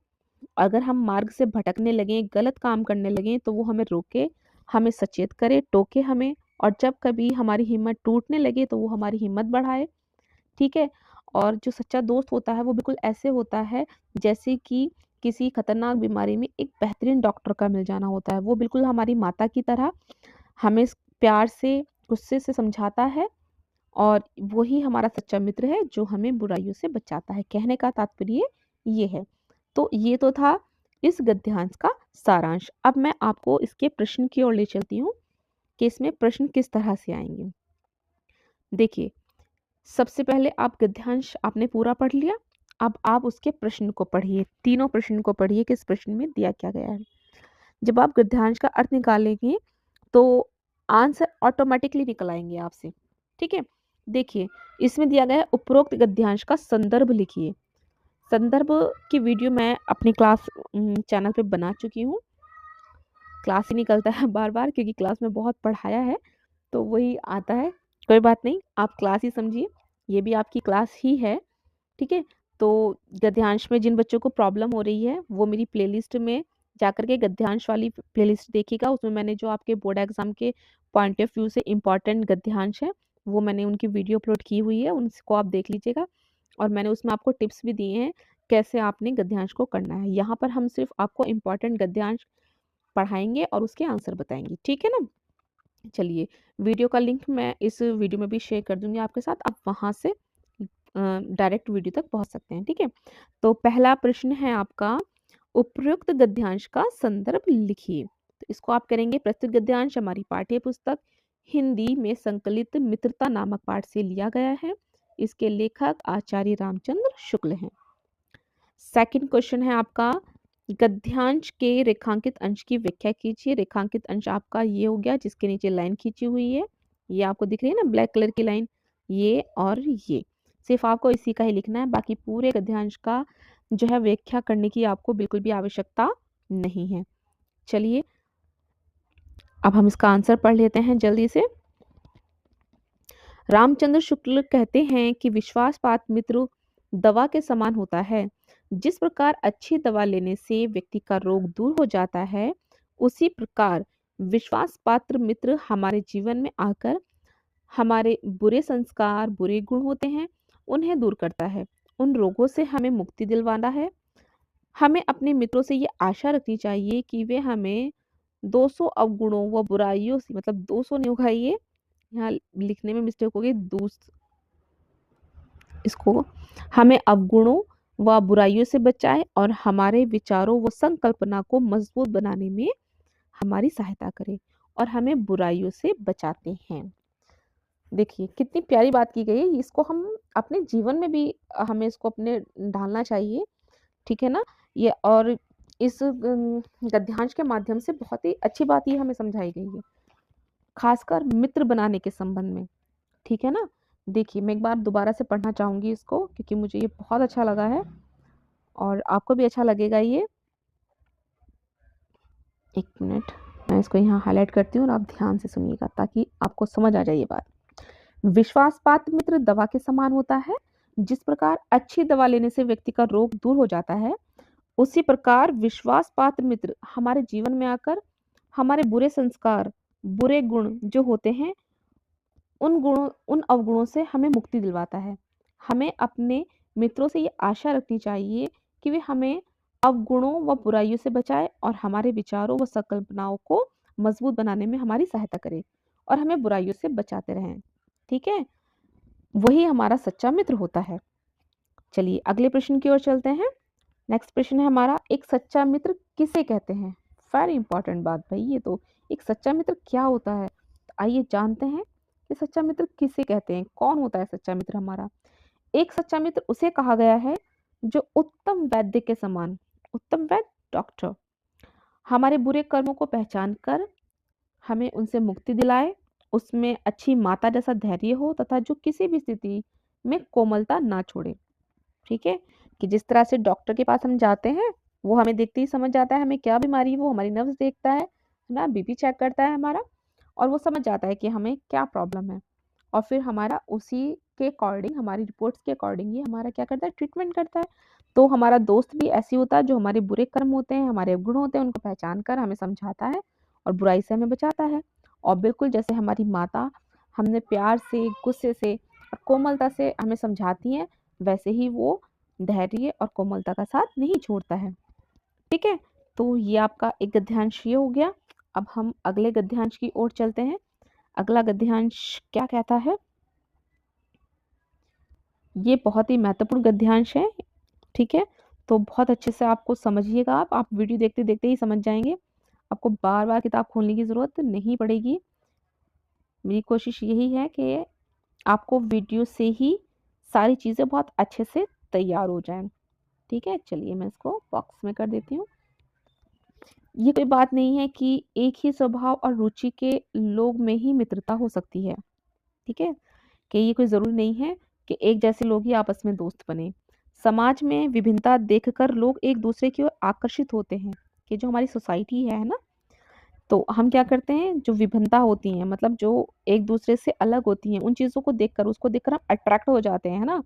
अगर हम मार्ग से भटकने लगें, गलत काम करने लगें तो वो हमें रोके, हमें सचेत करे, टोके हमें, और जब कभी हमारी हिम्मत टूटने लगे तो वो हमारी हिम्मत बढ़ाए। ठीक है, और जो सच्चा दोस्त होता है वो बिल्कुल ऐसे होता है जैसे कि किसी खतरनाक बीमारी में एक बेहतरीन डॉक्टर का मिल जाना होता है। वो बिल्कुल हमारी माता की तरह हमें प्यार से, गुस्से से समझाता है, और वही हमारा सच्चा मित्र है जो हमें बुराइयों से बचाता है। कहने का तात्पर्य ये है। तो ये तो था इस गद्यांश का सारांश। अब मैं आपको इसके प्रश्न की ओर ले चलती हूँ कि इसमें प्रश्न किस तरह से आएंगे। देखिए, सबसे पहले आप गद्यांश आपने पूरा पढ़ लिया, अब आप उसके प्रश्न को पढ़िए, तीनों प्रश्न को पढ़िए कि इस प्रश्न में दिया क्या गया है। जब आप गद्यांश का अर्थ निकालेंगे तो आंसर ऑटोमेटिकली निकल आएंगे आपसे। ठीक है, देखिए इसमें दिया गया है उपरोक्त गद्यांश का संदर्भ लिखिए। संदर्भ की वीडियो मैं अपनी क्लास चैनल पे बना चुकी हूँ। क्लास ही निकलता है बार बार क्योंकि क्लास में बहुत पढ़ाया है तो वही आता है। कोई बात नहीं, आप क्लास ही समझिए, ये भी आपकी क्लास ही है। ठीक है, तो गद्यांश में जिन बच्चों को प्रॉब्लम हो रही है वो मेरी प्लेलिस्ट में जाकर के गद्यांश वाली प्लेलिस्ट देखिएगा। उसमें मैंने जो आपके बोर्ड एग्जाम के पॉइंट ऑफ व्यू से इम्पॉर्टेंट गद्यांश है वो मैंने उनकी वीडियो अपलोड की हुई है, उनको आप देख लीजिएगा। और मैंने उसमें आपको टिप्स भी दिए हैं कैसे आपने गद्यांश को करना है। यहाँ पर हम सिर्फ आपको इम्पॉर्टेंट गद्यांश पढ़ाएंगे और उसके आंसर बताएंगे। ठीक है ना, चलिए, वीडियो का लिंक मैं इस वीडियो में भी शेयर कर दूँगी आपके साथ, आप वहाँ से डायरेक्ट वीडियो तक पहुँच सकते हैं, ठीक है? तो पहला प्रश्न है आपका, उपरोक्त गद्यांश का संदर्भ लिखिए। तो इसको आप करेंगे, प्रस्तुत गद्यांश हमारी पाठ्य पुस्तक हिंदी में संकलित मित्रता नामक पाठ से लिया गया है। इसके लेखक आचार्य रामचंद्र शुक्ल हैं। सेकंड क्वेश्चन है आपका, गद्यांश के रेखांकित अंश की व्याख्या कीजिए। रेखांकित अंश आपका ये हो गया जिसके नीचे लाइन खींची हुई है, ये आपको दिख रही है ना ब्लैक कलर की लाइन, ये और ये, सिर्फ आपको इसी का ही लिखना है, बाकी पूरे गद्यांश का जो है व्याख्या करने की आपको बिल्कुल भी आवश्यकता नहीं है। चलिए अब हम इसका आंसर पढ़ लेते हैं जल्दी से। रामचंद्र शुक्ल कहते हैं कि विश्वासपात मित्र दवा के समान होता है। जिस प्रकार अच्छी दवा लेने से व्यक्ति का रोग दूर हो जाता है, उसी प्रकार विश्वास पात्र मित्र हमारे जीवन में आकर हमारे बुरे संस्कार, बुरे गुण होते हैं, उन्हें दूर करता है। उन रोगों से हमें मुक्ति दिलवाना है। हमें अपने मित्रों से ये आशा रखनी चाहिए कि वे हमें 200 अवगुणों व बुराइयों से, मतलब 200 नहीं होगा ये, यहाँ लिखने में मिस्टेक हो गई, इसको हमें अवगुणों व बुराइयों से बचाए और हमारे विचारों व संकल्पना को मजबूत बनाने में हमारी सहायता करे और हमें बुराइयों से बचाते हैं। देखिए कितनी प्यारी बात की गई है, इसको हम अपने जीवन में भी हमें इसको अपने ढालना चाहिए, ठीक है ना? ये और इस गद्यांश के माध्यम से बहुत ही अच्छी बात ये हमें समझाई गई है, खासकर मित्र बनाने के संबंध में, ठीक है ना? देखिए मैं एक बार दोबारा से पढ़ना चाहूँगी इसको क्योंकि मुझे ये बहुत अच्छा लगा है और आपको भी अच्छा लगेगा ये। एक मिनट, मैं इसको यहाँ हाइलाइट करती हूँ और आप ध्यान से सुनिएगा ताकि आपको समझ आ जाए ये बात। विश्वासपात्र मित्र दवा के समान होता है। जिस प्रकार अच्छी दवा लेने से व्यक्ति का रोग दूर हो जाता है, उसी प्रकार विश्वास पात्र मित्र हमारे जीवन में आकर हमारे बुरे संस्कार, बुरे गुण जो होते हैं, उन अवगुणों से हमें मुक्ति दिलवाता है। हमें अपने मित्रों से ये आशा रखनी चाहिए कि वे हमें अवगुणों व बुराइयों से बचाए और हमारे विचारों व संकल्पनाओं को मजबूत बनाने में हमारी सहायता करें और हमें बुराइयों से बचाते रहें। ठीक है? वही हमारा सच्चा मित्र होता है। चलिए अगले प्रश्न की ओर चलते हैं। नेक्स्ट प्रश्न है हमारा, एक सच्चा मित्र किसे कहते हैं? वेरी इंपॉर्टेंट बात भाई ये तो, एक सच्चा मित्र क्या होता है? तो आइए जानते हैं कि सच्चा मित्र किसे कहते हैं, कौन होता है सच्चा मित्र हमारा? एक सच्चा मित्र उसे कहा गया है जो उत्तम वैद्य के समान, उत्तम वैद्य डॉक्टर, हमारे बुरे कर्मों को पहचान कर हमें उनसे मुक्ति दिलाए, उसमें अच्छी माता जैसा धैर्य हो तथा जो किसी भी स्थिति में कोमलता ना छोड़े। ठीक है? कि जिस तरह से डॉक्टर के पास हम जाते हैं, वो हमें देखते ही समझ जाता है हमें क्या बीमारी है, वो हमारी नब्ज़ देखता है ना? बीपी चेक करता है हमारा और वो समझ जाता है कि हमें क्या प्रॉब्लम है और फिर हमारा उसी के अकॉर्डिंग, हमारी रिपोर्ट्स के अकॉर्डिंग ही हमारा क्या करता है, ट्रीटमेंट करता है। तो हमारा दोस्त भी ऐसे ही होता है जो हमारे बुरे कर्म होते हैं, हमारे अवगुण होते हैं, उनको पहचान कर हमें समझाता है और बुराई से हमें बचाता है। और बिल्कुल जैसे हमारी माता हमें प्यार से, गुस्से से और कोमलता से हमें समझाती हैं, वैसे ही वो धैर्य और कोमलता का साथ नहीं छोड़ता है। ठीक है? तो ये आपका एक गद्यांश ये हो गया। अब हम अगले गद्यांश की ओर चलते हैं। अगला गद्यांश क्या कहता है? ये बहुत ही महत्वपूर्ण गद्यांश है, ठीक है? तो बहुत अच्छे से आपको समझिएगा, आप वीडियो देखते-देखते ही समझ जाएँगे। आपको बार-बार किताब खोलने की ज़रूरत नहीं पड़ेगी। मेरी कोशिश यही है कि आपको वीडियो से ही सारी चीज़ें बहुत अच्छे से तैयार हो जाएँ। ठीक है? चलिए मैं इसको बॉक्स में कर देती हूँ। ये कोई बात नहीं है कि एक ही स्वभाव और रुचि के लोग में ही मित्रता हो सकती है, ठीक है? कि ये कोई ज़रूरी नहीं है कि एक जैसे लोग ही आपस में दोस्त बने। समाज में विभिन्नता देखकर लोग एक-दूसरे की ओर आकर्षित होते हैं, कि जो हमारी सोसाइटी है ना? तो हम क्या करते हैं, जो विभिन्नता होती हैं, मतलब जो एक-दूसरे से अलग होती हैं, उन चीज़ों को देखकर, उसको देखकर हम अट्रैक्ट हो जाते हैं, है ना?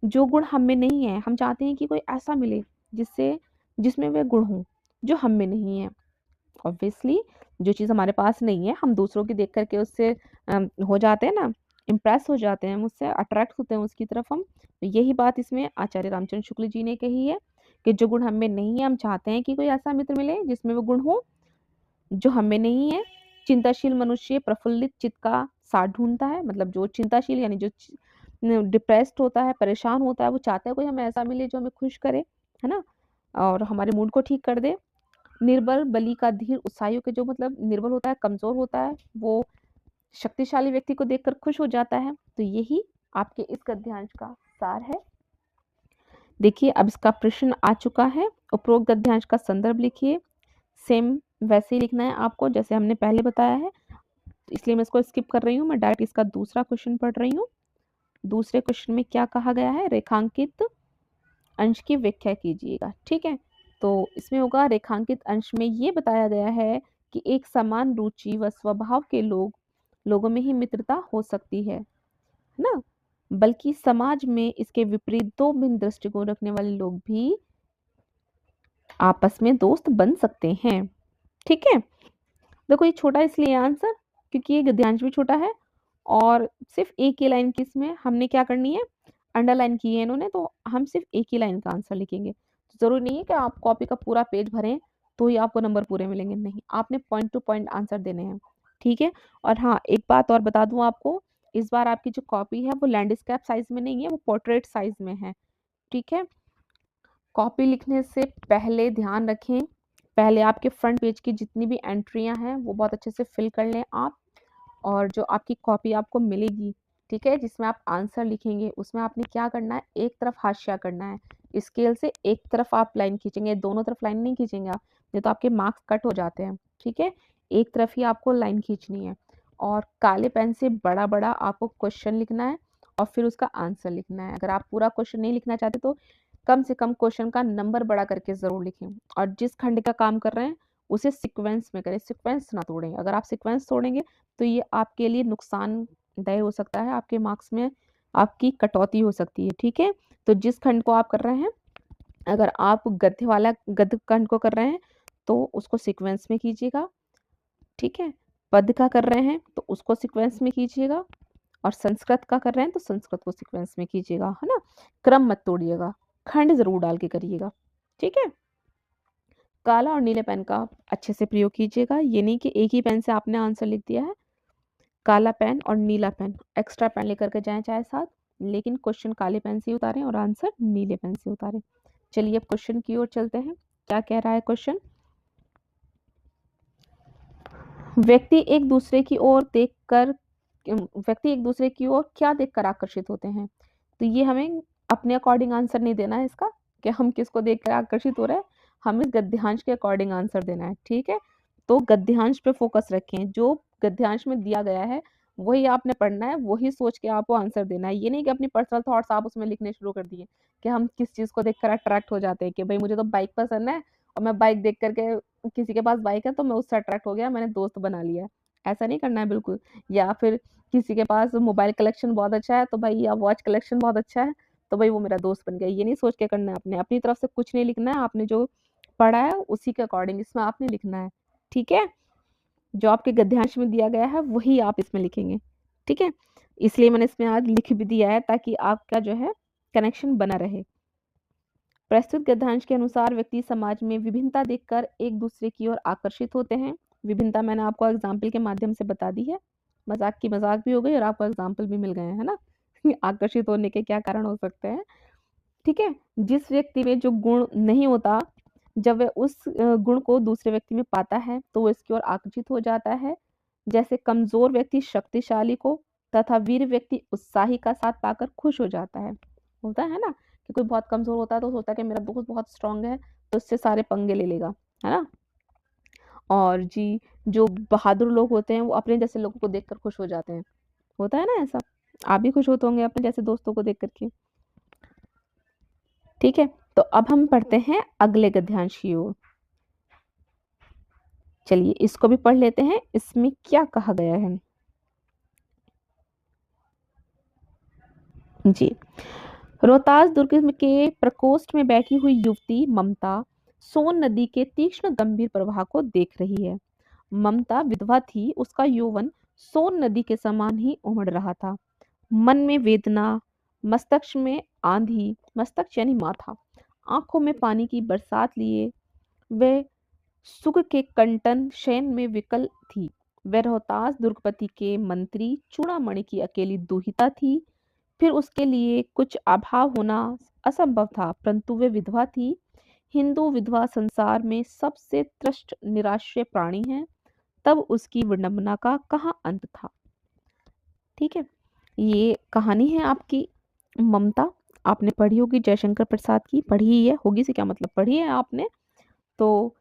जो गुण हम में नहीं है, हम चाहते हैं कि कोई ऐसा मिले जिसमें वे गुण हों, जो हम में नहीं है। ऑब्वियसली जो चीज़ हमारे पास नहीं है, हम दूसरों की देख कर के उससे हो जाते हैं ना, इम्प्रेस हो जाते हैं, उससे अट्रैक्ट होते हैं उसकी तरफ हम। तो यही बात इसमें आचार्य रामचंद्र शुक्ल जी ने कही है कि जो गुण हम में नहीं है, हम चाहते हैं कि कोई ऐसा मित्र मिले जिसमें वो गुण हो, जो हम में नहीं है। चिंताशील मनुष्य प्रफुल्लित चित्त का साथ ढूंढता है, मतलब जो चिंताशील यानी जो डिप्रेस्ड होता है, परेशान होता है, वो चाहता है कोई हमें ऐसा मिले जो हमें खुश करे, है ना, और हमारे मूड को ठीक कर दे। निर्बल बलि का धीर उत्साहियों के, जो मतलब निर्बल होता है, कमजोर होता है, वो शक्तिशाली व्यक्ति को देखकर खुश हो जाता है। तो यही आपके इस गद्यांश का सार है। देखिए अब इसका प्रश्न आ चुका है। उपरोक्त गद्यांश का संदर्भ लिखिए। सेम वैसे ही लिखना है आपको जैसे हमने पहले बताया है, इसलिए मैं इसको स्किप कर रही हूँ। मैं डायरेक्ट इसका दूसरा क्वेश्चन पढ़ रही हूँ। दूसरे क्वेश्चन में क्या कहा गया है, रेखांकित अंश की व्याख्या कीजिएगा। ठीक है, तो इसमें होगा रेखांकित अंश में ये बताया गया है कि एक समान रुचि व स्वभाव के लोगों में ही मित्रता हो सकती है ना, बल्कि समाज में इसके विपरीत दो भिन्न दृष्टिकोण रखने वाले लोग भी आपस में दोस्त बन सकते हैं। ठीक है, देखो ये छोटा इसलिए आंसर क्योंकि ये गद्यांश भी छोटा है और सिर्फ एक ही लाइन की इसमें हमने क्या करनी है, अंडरलाइन की है इन्होंने, तो हम सिर्फ एक ही लाइन का आंसर लिखेंगे। तो जरूरी नहीं है कि आप कॉपी का पूरा पेज भरें तो ही आपको नंबर पूरे मिलेंगे, नहीं, आपने पॉइंट टू पॉइंट आंसर देने हैं। ठीक है, और हाँ एक बात और बता दूं आपको, इस बार आपकी जो कॉपी है वो लैंडस्केप साइज में नहीं है, वो पोर्ट्रेट साइज में है। ठीक है, कॉपी लिखने से पहले ध्यान रखें, पहले आपके फ्रंट पेज की जितनी भी एंट्रियां हैं वो बहुत अच्छे से फिल कर लें आप, और जो आपकी कॉपी आपको मिलेगी, ठीक है, जिसमें आप आंसर लिखेंगे, उसमें आपने क्या करना है, एक तरफ हाशिया करना है, स्केल से एक तरफ आप लाइन खींचेंगे, दोनों तरफ लाइन नहीं खींचेंगे आप, नहीं तो आपके मार्क्स कट हो जाते हैं। ठीक है, एक तरफ ही आपको लाइन खींचनी है, और काले पेन से बड़ा बड़ा आपको क्वेश्चन लिखना है और फिर उसका आंसर लिखना है। अगर आप पूरा क्वेश्चन नहीं लिखना चाहते तो कम से कम क्वेश्चन का नंबर बड़ा करके जरूर लिखें, और जिस खंड का काम कर रहे हैं उसे सीक्वेंस में करें, सीक्वेंस ना तोड़ें। अगर आप सीक्वेंस तोड़ेंगे तो ये आपके लिए नुकसानदेह हो सकता है, आपके मार्क्स में आपकी कटौती हो सकती है। ठीक है, तो जिस खंड को आप कर रहे हैं, अगर आप गद्य खंड को कर रहे हैं तो उसको सीक्वेंस में कीजिएगा। ठीक है, पद का कर रहे हैं तो उसको सीक्वेंस में कीजिएगा, और संस्कृत का कर रहे हैं तो संस्कृत को सीक्वेंस में कीजिएगा, है ना, क्रम मत तोड़िएगा, खंड जरूर डाल के करिएगा। ठीक है, काला और नीले पेन का अच्छे से प्रयोग कीजिएगा, ये नहीं कि एक ही पेन से आपने आंसर लिख दिया है। काला पेन और नीला पेन एक्स्ट्रा पेन लेकर के जाएं चाहे साथ, लेकिन क्वेश्चन काले पेन से उतारें और आंसर नीले पेन से उतारें। चलिए अब क्वेश्चन की ओर चलते हैं। क्या कह रहा है क्वेश्चन, व्यक्ति एक दूसरे की ओर देखकर व्यक्ति एक दूसरे की ओर क्या देखकर आकर्षित होते हैं। तो ये हमें अपने अकॉर्डिंग आंसर नहीं देना है इसका कि हम किसको देखकर आकर्षित हो रहे हैं, हमें गद्यांश के अकॉर्डिंग आंसर देना है। ठीक है, तो गद्यांश पे फोकस रखें, जो गद्यांश में दिया गया है वही आपने पढ़ना है, वही सोच के आपको आंसर देना है। ये नहीं कि अपनी पर्सनल थॉट्स आप उसमें लिखने शुरू कर दिए, कि हम किस चीज को देखकर अट्रैक्ट हो जाते हैं कि भाई मुझे तो बाइक पसंद है और मैं बाइक देख करके, किसी के पास बाइक है तो मैं उससे अट्रैक्ट हो गया, मैंने दोस्त बना लिया। ऐसा नहीं करना है बिल्कुल। या फिर किसी के पास मोबाइल कलेक्शन बहुत अच्छा है तो भाई, या वॉच कलेक्शन बहुत अच्छा है तो भाई वो मेरा दोस्त बन गया, ये नहीं सोच के करना है। आपने अपनी तरफ से कुछ नहीं लिखना है, आपने जो पढ़ा है उसी के अकॉर्डिंग इसमें आपने लिखना है। ठीक है, जो आपके गद्यांश में दिया गया है वही आप इसमें लिखेंगे। ठीक है, इसलिए मैंने इसमें आज लिख भी दिया है ताकि आपका जो है कनेक्शन बना रहे। प्रस्तुत गद्यांश के अनुसार व्यक्ति समाज में विभिन्नता देखकर एक दूसरे की ओर आकर्षित होते हैं। विभिन्नता मैंने आपको एग्जाम्पल के माध्यम से बता दी है, मजाक की मजाक भी हो गई और आपको एग्जाम्पल भी मिल गए हैं, है ना आकर्षित होने के क्या कारण हो सकते हैं। ठीक है, जिस व्यक्ति में जो गुण नहीं होता, जब वह उस गुण को दूसरे व्यक्ति में पाता है तो वो इसकी ओर आकर्षित हो जाता है। जैसे कमजोर व्यक्ति शक्तिशाली को तथा वीर व्यक्ति उत्साही का साथ पाकर खुश हो जाता है। होता है ना कि कोई बहुत कमजोर होता है तो सोचता है कि मेरा दोस्त बहुत स्ट्रांग है तो उससे सारे पंगे ले लेगा, है ना। और जी, जो बहादुर लोग होते हैं वो अपने जैसे लोगों को देखकर खुश हो जाते हैं। होता है ना ऐसा, आप भी खुश होते होंगे अपने जैसे दोस्तों को देख करके। ठीक है, तो अब हम पढ़ते हैं अगले गद्यांश की ओर। चलिए इसको भी पढ़ लेते हैं, इसमें क्या कहा गया है जी। रोहतास दुर्ग के प्रकोष्ठ में बैठी हुई युवती ममता सोन नदी के तीक्ष्ण गंभीर प्रवाह को देख रही है। ममता विधवा थी, उसका यौवन सोन नदी के समान ही उमड़ रहा था। मन में वेदना, मस्तक में आंधी, मस्तक यानी माथा, आंखों में पानी की बरसात लिए वे सुख के कंटन शयन में विकल थी। वह रोहतास दुर्गपति के मंत्री चूड़ामणि की अकेली दुहिता थी। फिर उसके लिए कुछ अभाव होना असंभव था, परंतु वे विधवा थी। हिंदू विधवा संसार में सबसे त्रस्त निराश्रय प्राणी है। तब उसकी विडंबना का कहाँ अंत था। ठीक है, ये कहानी है आपकी ममता। आपने पढ़ी होगी जयशंकर प्रसाद की, पढ़ी ही है, होगी से क्या मतलब, पढ़ी है आपने। तो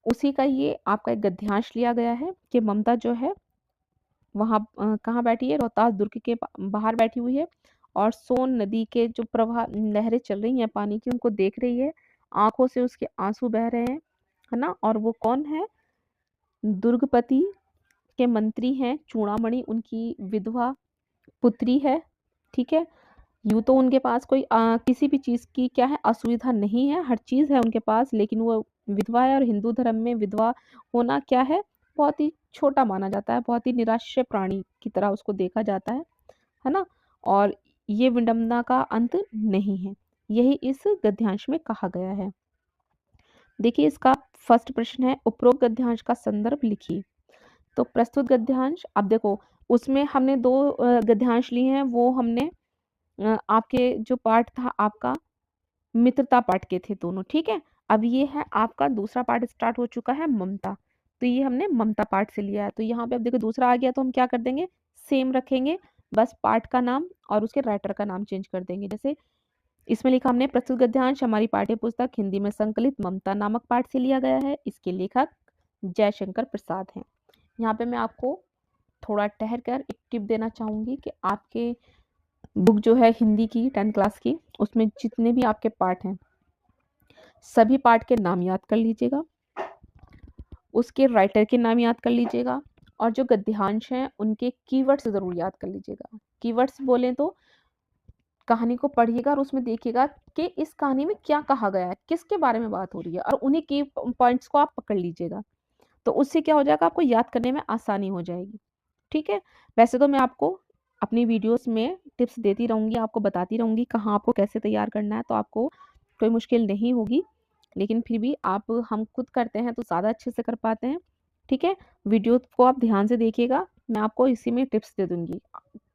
उसी का ये आपका एक गद्यांश लिया गया है कि ममता जो है वहाँ कहाँ बैठी है, रोहतास दुर्ग के बाहर बैठी हुई है और सोन नदी के जो प्रवाह लहरें चल रही हैं पानी की उनको देख रही है। आंखों से उसके आंसू बह रहे हैं, है ना। और वो कौन है, दुर्गपति के मंत्री हैं चूड़ामणि, उनकी विधवा पुत्री है। ठीक है, यूं तो उनके पास कोई किसी भी चीज की क्या है असुविधा नहीं है, हर चीज है उनके पास, लेकिन वो विधवा है और हिंदू धर्म में विधवा होना क्या है, बहुत ही छोटा माना जाता है, बहुत ही निराश्रय प्राणी की तरह उसको देखा जाता है ना। और ये विडंबना का अंत नहीं है, यही इस गद्यांश में कहा गया है। देखिए इसका फर्स्ट प्रश्न है, उपरोक्त गद्यांश का संदर्भ लिखिए। तो प्रस्तुत गद्यांश, अब देखो उसमें हमने दो गद्यांश लिए हैं, वो हमने आपके जो पार्ट था आपका मित्रता पार्ट के थे दोनों। ठीक है, अब ये है आपका दूसरा पार्ट स्टार्ट हो चुका है ममता। तो ये हमने ममता पार्ट से लिया है, तो यहाँ पे अब देखो दूसरा आ गया तो हम क्या कर देंगे, सेम रखेंगे, बस पार्ट का नाम और उसके राइटर का नाम चेंज कर देंगे। जैसे इसमें लिखा हमने प्रस्तुत गद्यांश हमारी पाठ्य पुस्तक हिंदी में संकलित ममता नामक पाठ से लिया गया है, इसके लेखक जयशंकर प्रसाद हैं। यहाँ पे मैं आपको थोड़ा ठहर कर एक टिप देना चाहूंगी कि आपके बुक जो है हिंदी की 10th क्लास की, उसमें जितने भी आपके पार्ट हैं सभी पार्ट के नाम याद कर लीजिएगा, उसके राइटर के नाम याद कर लीजिएगा और जो गद्यांश हैं उनके कीवर्ड्स जरूर याद कर लीजिएगा। कीवर्ड्स बोले तो कहानी को पढ़िएगा और उसमें देखिएगा कि इस कहानी में क्या कहा गया है, किसके बारे में बात हो रही है, और उन्हीं की पॉइंट्स को आप पकड़ लीजिएगा। तो उससे क्या हो जाएगा, आपको याद करने में आसानी हो जाएगी। ठीक है, वैसे तो मैं आपको अपनी वीडियोस में टिप्स देती रहूंगी, आपको बताती रहूंगी कहाँ आपको कैसे तैयार करना है, तो आपको कोई मुश्किल नहीं होगी। लेकिन फिर भी आप हम खुद करते हैं तो ज़्यादा अच्छे से कर पाते हैं। ठीक है, वीडियो को आप ध्यान से देखिएगा, मैं आपको इसी में टिप्स दे दूंगी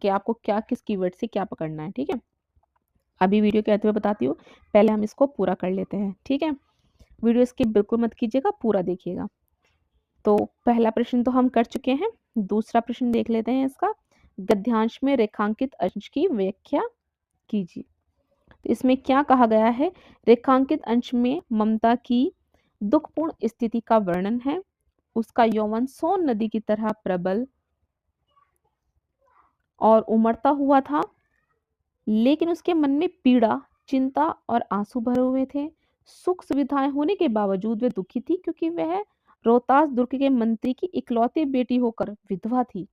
कि आपको क्या किस कीवर्ड से क्या पकड़ना है। ठीक है, अभी वीडियो के अंत में बताती हूँ, पहले हम इसको पूरा कर लेते हैं। ठीक है, वीडियो स्किप बिल्कुल मत कीजिएगा, पूरा देखिएगा। तो पहला प्रश्न तो हम कर चुके हैं, दूसरा प्रश्न देख लेते हैं इसका। गद्यांश में रेखांकित अंश की व्याख्या कीजिए। तो इसमें क्या कहा गया है, रेखांकित अंश में ममता की दुखपूर्ण स्थिति का वर्णन है। उसका यौवन सोन नदी की तरह प्रबल और उमड़ता हुआ था, लेकिन उसके मन में पीड़ा, चिंता और आंसू भरे हुए थे। सुख सुविधाएं होने के बावजूद वे दुखी थी, क्योंकि वह रोहतास दुर्ग के मंत्री की इकलौती बेटी होकर विधवा थी।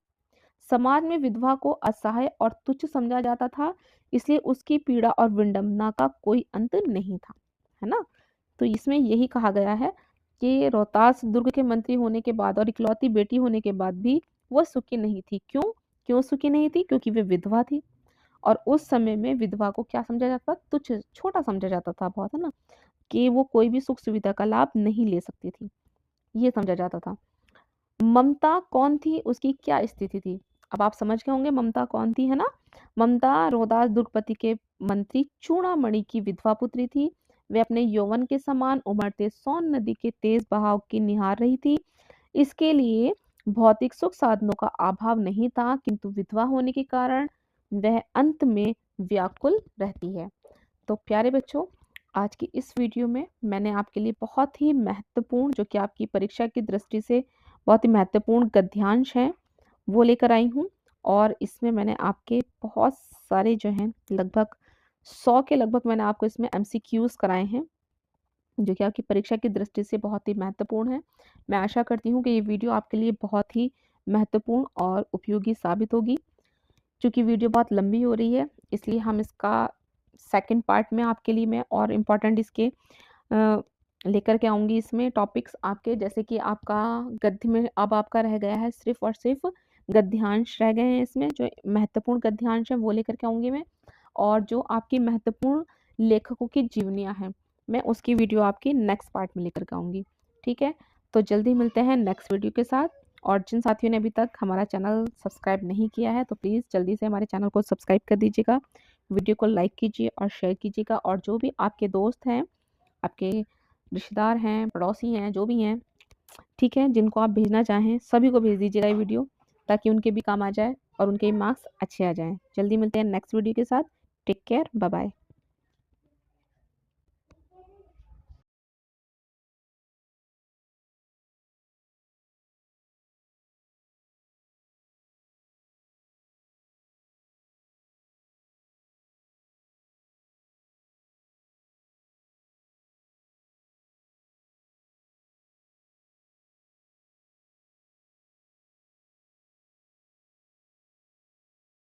समाज में विधवा को असहाय और तुच्छ समझा जाता था, इसलिए उसकी पीड़ा और विडंबना का कोई अंत नहीं था, है ना। तो इसमें यही कहा गया है कि रोहतास दुर्ग के मंत्री होने के बाद और इकलौती बेटी होने के बाद भी वह सुखी नहीं थी। क्यों क्यों सुखी नहीं थी, क्योंकि वे विधवा थी। और उस समय में विधवा को क्या समझा जाता था, तुच्छ छोटा समझा जाता था बहुत, है ना, कि वो कोई भी सुख सुविधा का लाभ नहीं ले सकती थी, ये समझा जाता था। ममता कौन थी, उसकी क्या स्थिति थी, अब आप समझ गए होंगे ममता कौन थी, है ना। ममता रोहतास दुर्गपति के मंत्री चूड़ामणि की विधवा पुत्री थी। वे अपने यौवन के समान उमड़ते सोन नदी के तेज बहाव की निहार रही थी। इसके लिए भौतिक सुख साधनों का अभाव नहीं था, किंतु विधवा होने के कारण वह अंत में व्याकुल रहती है। तो प्यारे बच्चों, आज की इस वीडियो में मैंने आपके लिए बहुत ही महत्वपूर्ण, जो कि आपकी परीक्षा की दृष्टि से बहुत ही महत्वपूर्ण गद्यांश हैं, वो लेकर आई हूँ। और इसमें मैंने आपके बहुत सारे जो हैं लगभग 100 के लगभग मैंने आपको इसमें एमसीक्यूज कराए हैं, जो कि आपकी परीक्षा की दृष्टि से बहुत ही महत्वपूर्ण है। मैं आशा करती हूँ कि ये वीडियो आपके लिए बहुत ही महत्वपूर्ण और उपयोगी साबित होगी। चूँकि वीडियो बहुत लंबी हो रही है, इसलिए हम इसका सेकंड पार्ट में आपके लिए मैं और इम्पोर्टेंट इसके लेकर के आऊँगी इसमें टॉपिक्स आपके, जैसे कि आपका गद्य में अब आपका रह गया है सिर्फ और सिर्फ गद्यांश रह गए हैं, इसमें जो महत्वपूर्ण गद्यांश है वो लेकर के आऊँगी मैं। और जो आपकी महत्वपूर्ण लेखकों की जीवनियाँ हैं, मैं उसकी वीडियो आपकी नेक्स्ट पार्ट में लेकर के आऊँगी। ठीक है, तो जल्दी मिलते हैं नेक्स्ट वीडियो के साथ। और जिन साथियों ने अभी तक हमारा चैनल सब्सक्राइब नहीं किया है तो प्लीज़ जल्दी से हमारे चैनल को सब्सक्राइब कर दीजिएगा, वीडियो को लाइक कीजिए और शेयर कीजिएगा, और जो भी आपके दोस्त हैं, आपके रिश्तेदार हैं, पड़ोसी हैं, जो भी हैं, ठीक है, जिनको आप भेजना चाहें सभी को भेज दीजिएगा ये वीडियो, ताकि उनके भी काम आ जाए और उनके मार्क्स अच्छे आ जाएँ। जल्दी मिलते हैं नेक्स्ट वीडियो के साथ। Take care, bye bye.